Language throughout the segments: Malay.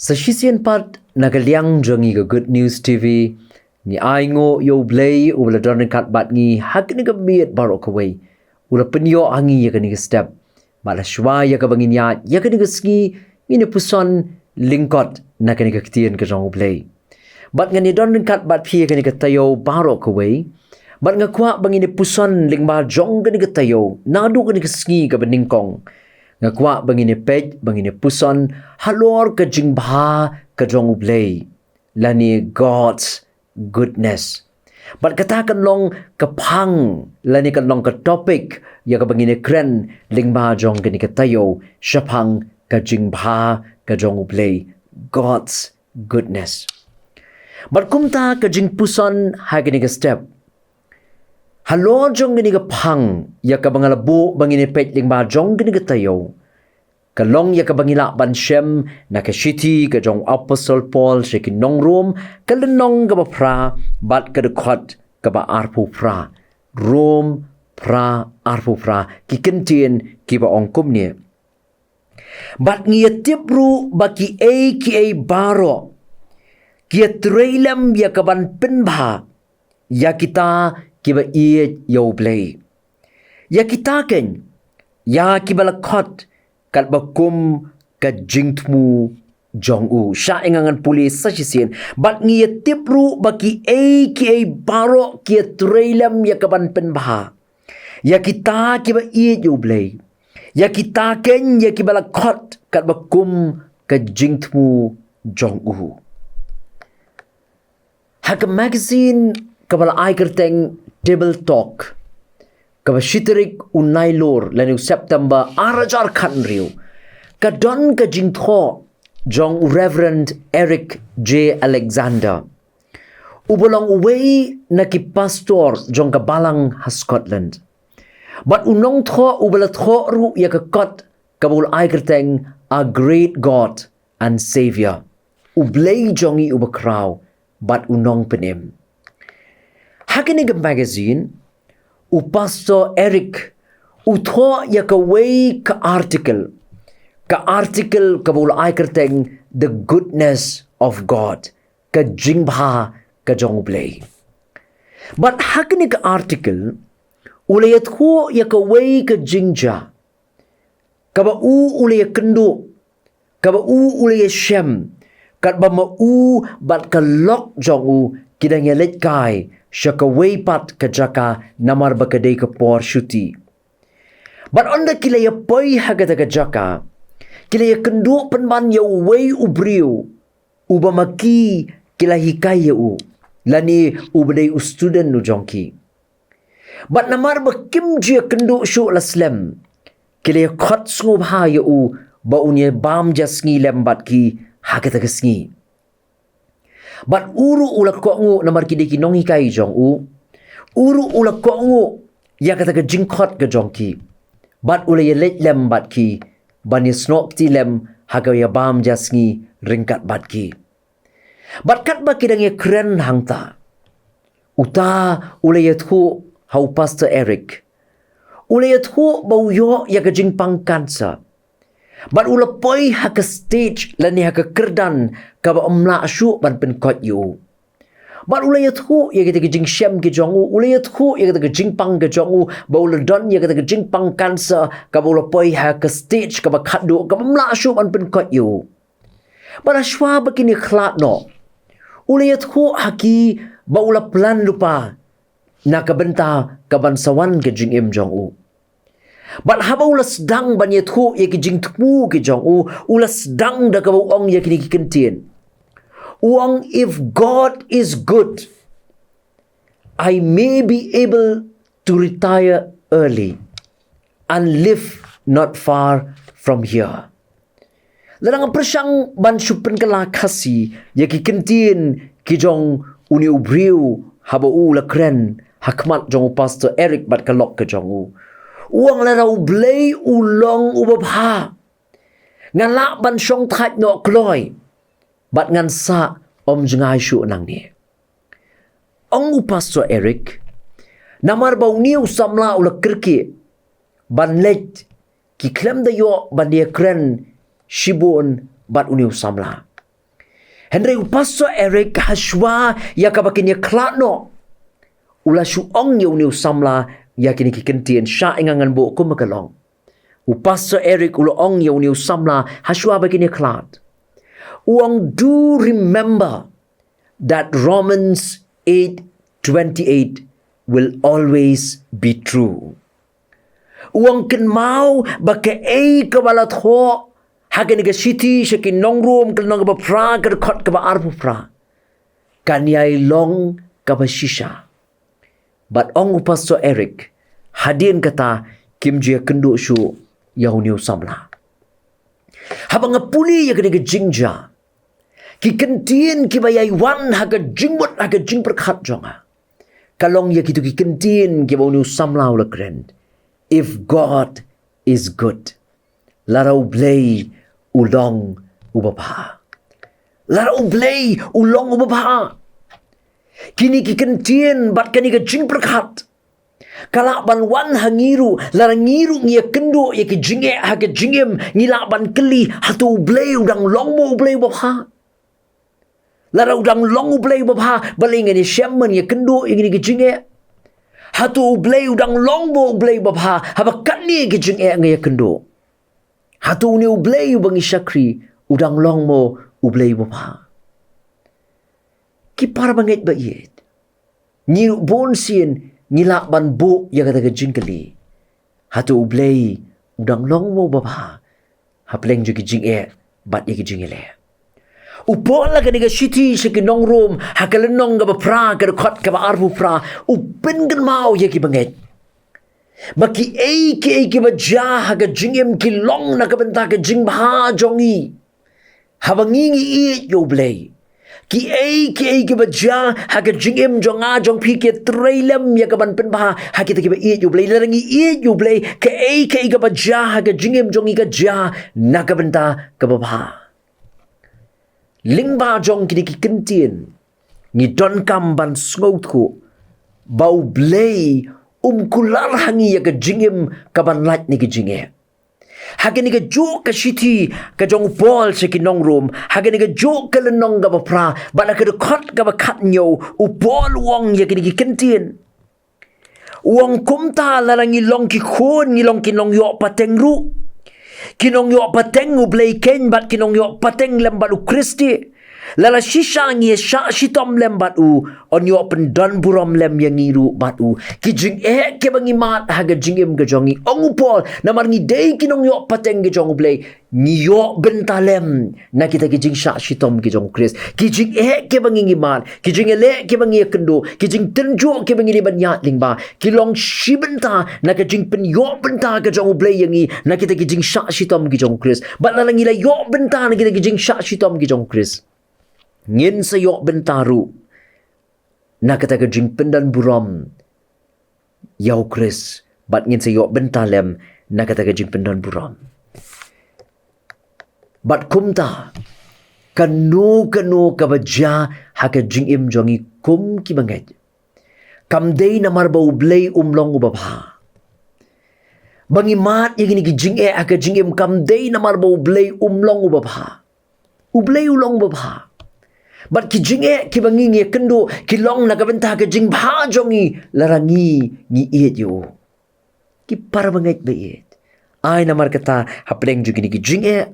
Sa Syiem pat nagaliang jangi ga Good News TV ni aingo U Blei ula don kat bat ngi hak ni ga miet barok kawai ula penyo angi ya ni ga step mala shwa ya ga bangin ya ni ga sngi ni puson lyngkot na ni Ka Ktien ka U Blei bat ngani don kat bat phi ga ni ga tayo barok kawai bat nga kwa bangin puson lingba jong ga ni ga tayo nadu ga ni ga sngi ga beningkong nga kwa bangin pej bangin puson halor ka jingwbha ka U Blei lani God's goodness. But katakan long kapang lani kan long ka topic ya ka bangin kren lingba jong gani ka tayo syapang ka jingwbha ka U Blei God's goodness. But kumta ka jingpuson ha gani ka step halor jong gani ka pang ya ka bangalabu bangin pej lingba jong gani ka tayo kalong ya ka bangila mynsiem na ka shiti ka jong Apostle Paul shiki nong room kalenong ka ba pra bat ka dekot ka ba arpu pra room pra arpu pra ki Kentien ki ba ongkum ni bat ngia tipru ba ki baro ki trailam ya ka ban penbha ya kita ki ba U Blei ya kita ken ya ki ba lakot kat bakum ka jingthmu jong u sha ingangan pulis sa Syiem bat ngia tipru baki baro ki trailam ya kaban penbha ya kita ki ba U Blei ya kita ken ya ki bala khot kat bakum ka jingthmu jong u hak magazine ka bala kyrteng table talk ka shiterik unai lor lanu September arajar khan riu ka don ka jingtho jong Reverend Eric J Alexander ubolong iwei na ki pastor jong ka balang ha Scotland but unong tho ubala tho ru ya ka kot ka bul kyrteng a great God and Savior U Blei jongi ubakraw but unong penim hakini magazine u Pastor Eric utho ya ka way ka article ka bul kyrteng the goodness of God ka jingwbha ka U Blei but hakini ka article ulayat ho ya ka way ka kynja ka ba ulay kendo ka ba ulay shem kat ba bat ka lok jong kidang ya let kai syaka weipat ka jaka namar bakadei ka por shuti. But onda kila ya poi hagata ka jaka, kila ya kendo penban ya wei ubriu, uba maki kila hikai ya lani ubadei student nu jongki. But namar bakim jia kendo syu laslem, kila ya khot sngewbha ya ba unya bam ja sngi lembat ki hagata ka sngi. But uru ulak kongu namar kideki nong hikai jong uru ulak kongu ya kata ka jingkot ka jongki but ulay let lem bat ki bani snok ti lem hagaw ya bam jasngi ringkat bat ki but kat ba kidang ya kren hangta uta ulay thu hau Pastor Eric ulay thu bau yo ya ka jingpang kansa but ula poi haka stage lani haka kerdan ka ba umla syu ban penkot yu but ula yathu ya kita ke jingsiem ke jongu ula yathu ya kita ke jingpang ke jongu ba ula don ya kita ke jingpang kansa ka ba ula poi haka stage ka ba khadu ka ba umla syu ban penkot yu but ashwa ba kini khlat no ula yathu haki ba ula plan lupa na ka benta ka ban sawan ke jingim jongu but haba ulas dang banyet hu ya ki jingthmu ki jong ulas dang da ka ong ya ki Kentien uang if God is good I may be able to retire early and live not far from here ladang persang ban supen kala khasi ya ki Kentien ki jong uni ubriu haba ula kren hakmat jong Pastor Eric bat kalok ke jong uang la U Blei ulong ubabha ngalak ban syong that no kloy bat ngan sa om jengai syu nang ni ong Pastor Eric namar bau ni usamla ula kirki ban let ki klem da yo ban dia kren shibun bat uni usamla Henry Pastor Eric hashwa ya kabakin ya klatno. Ula shu ong ya uniu samla ya kini Ka Ktien sha ingangan bo kumakalong. Pastor Eric ula ong ya uniu samla hashwa bakin ya klat. Uang do remember that Romans 8:28 will always be true. Uang ken mau baka kabalat ho hagen ga city shakin nongrum ken nong ba pra ka khot ka ba arpu pra kanyai long ka ba shisha. But ong Pastor Eric hadin kata kimjia kendo shu yauniu samla. Habang puli ya kene ga jingja. Ki Ktien ki bayai wan haga jingmut haga jing perkhat jonga. Kalong ya kitu Ki Ktien ki bauniu samla ula kren. If God is good, lara U Blei ulong ubabha. Lara U Blei ulong ubabha. Kini Ki Ktien bat kani ka jing perkhat. Kalak ban wan hangiru, lara ngiru ngia kendo ya ki jinge ha ka jingim ngilak ban keli hatu U Blei udang longmo U Blei ubabha. Lara udang long U Blei ubabha balingan ni syemmen ya kendo ingini ki jinge. Hatu U Blei udang longmo U Blei ubabha haba kani ki jinge ngaya kendo. Hatu ni U Blei ubangi syakri udang longmo U Blei ubabha. Ki para bangit ba yet. Ngiru bon sien ngilak ban bu ya kata ka jingkeli. Hatu U Blei udang longmo ubabha hapleng ju ki jinge bat ya ki jingele. Upon la kani ka city sa kinong room hakalenong ka ba pra ka khot ka ba arbu pra upen kan mau ya ki bangit. Baki ki ba ja ha ka jingim ki long na ka benta ka jingba jongi. Habangingi i U Blei. Ki ba ja ha ka jingim jonga jong pi ke trailem ya ka ban pen ba ha ki ba i U Blei larangi i U Blei ka ba ja ha ka jingim jongi ka ja na ka benta ka ba. Lingba jong kini Ki Ktien ni don kam ban sngoutku bau Blei kular hangi ya ka jingim ka ban lat ni ki jinge. Hagani ka jo ka shiti ka jong bol sa kinong room hagani ka jo ka lenong ka ba pra bana ka khot ka ba khat nyo u bol wong ya kini Ki Ktien. Wong kumta larangi long ki khon ni long kinong yo pateng ru. Kinong yo pateng U Blei Kane bat kinong yo pateng lembat U Kristi. Lala shisha ngi sha shitom lembat U on yo pendon burom lem yang ngiru bat U. Ki jing ke bangi mat haga jingim ke jongi. Ong upol namar ngi dei kinong yo pateng ke jong U Blei. Ngi yo bentalem na kita ki jing sha shitom ke jong Khrist. Ki jing ke bangi ngi mat. Ki jing le ke bangi kendo. Ki jing tenjo ke bangi ni banyat lingba. Ki long shibenta na ke jing pen yo benta ke jong U Blei yangi na kita ki jing sha shitom ki jong Khrist. Bat la ngi la yo benta na kita ki jing sha shitom ki jong Khrist. Ngin sa yo bentaru na kita ka jing pendan buram yau Khrist bat ngin sa yo bentalem na kita ka jing pendan buram bat kumta kanu ka baja ha ka jing im jongi kum ki banget kam dei na marba U Blei umlong ubabha bangi mat yigini ki jing ha ka jing im kam dei na marba U Blei umlong ubabha U Blei ulong ubabha. But ki jinge ki bangi ngi kendo ki long na ka benta ka jing bha jongi larangi ngi iet yo. Ki para bangait ba iet. Ay namar kata hapleng ju gini ki jinge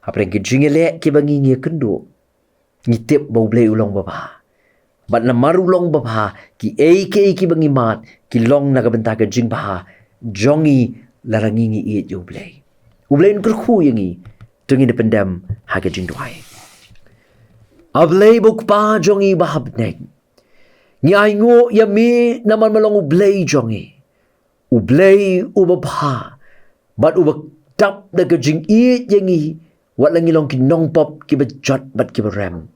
hapleng ki jinge le ki bangi ngi kendo ngi tip ba U Blei ulong baba. But namar ulong baba ki ki bangi mat ki long na ka benta ka jing bha jongi larangi ngi iet yo U Blei. U Blei ngerku yangi tungi na pendam ha ka jing duai. Ablei buk pa jongi bahabneg. Ni ay ngo yami naman malong U Blei jongi. U Blei ubabha. Bat ubak tap na kajing iit yangi. Wat lang ilong kinong pop kibajat bat kibarem.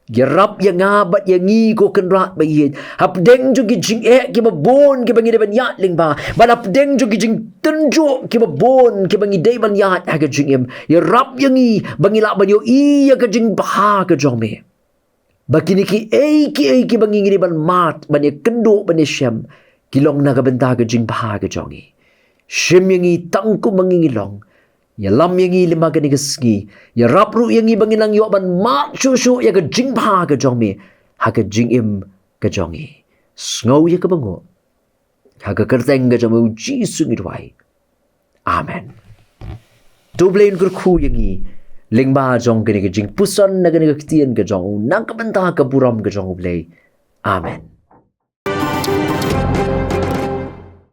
Yarap yang abat yangi ko kenrat bayit. Hapdeng jo gijing kibabon kibangi de banyat ling ba. Bat hapdeng jo gijing tenjo kibabon kibangi de banyat hagajing im. Yarap yangi bangila banyo iya kajing baha kajome. Bakini ki bangi ngini ban mat banya kendo banya syem. Kilong na kabenta kajing baha kajongi. Syem yangi tangku mangingilong. Ya lam yangi lima gani ke sngi. Ya rapru yangi banginang yo ban mak shushu ya ke jingpha ke jong mi. Ha ke jingim ke jongi. Sngow ya ke bango. Ha ke kyrteng ke jong U Jisu ngidwai. Amen. Tu Blei Un kurku yangi. Lingba jong gani ke jingpuson na gani ke Ka Ktien ke jong. Nang kabenta ke buram ke jong U Blei. Amen.